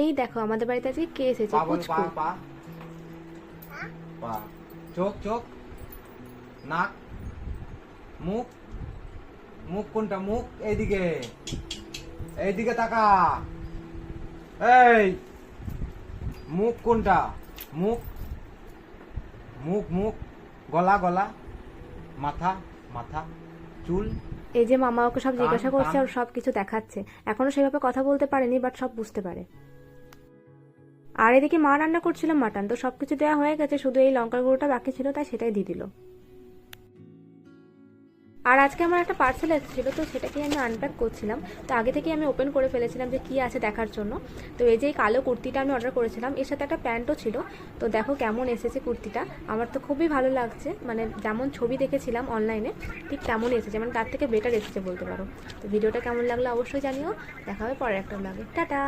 এই দেখো আমাদের বাড়িতে আজকে কে এসেছে, পা বল, পুচকু। পা পা চোখ চোখ, নাক, মুখ। মুখ কোনটা? মুখ এইদিকে, এইদিকে তাকা। এই মুখ কোনটা? মুখ, মুখ মুখ। গলা গলা, মাথা মাথা, চুল। এই যে মামা ওকে সব জিজ্ঞাসা কান, করছে কান। আর সব কিছু দেখাচ্ছে। এখনো সেভাবে কথা বলতে পারেনি, বাট সব বুঝতে পারে। আর এদিকে মা রান্না করছিল মাটন, তো সবকিছু দেওয়া হয়ে গেছে, শুধু এই লঙ্কার গুঁড়োটা বাকি ছিল, তাই সেটাই দিয়ে দিল। আর আজকে আমার একটা পার্সেল এসেছিল, তো সেটাকে আমি আনপ্যাক করছিলাম। তো আগে থেকে আমি ওপেন করে ফেলেছিলাম যে কী আছে দেখার জন্য। তো এই যে এই কালো কুর্তিটা আমি অর্ডার করেছিলাম, এর সাথে একটা প্যান্টও ছিল। তো দেখো কেমন এসেছে কুর্তিটা, আমার তো খুবই ভালো লাগছে। মানে যেমন ছবি দেখেছিলাম অনলাইনে ঠিক তেমনই এসেছে, মানে তার থেকে বেটার এসেছে বলতে পারো। তো ভিডিওটা কেমন লাগলো অবশ্যই জানিও। দেখা হবে পরের একটা ব্লগে। টাটা।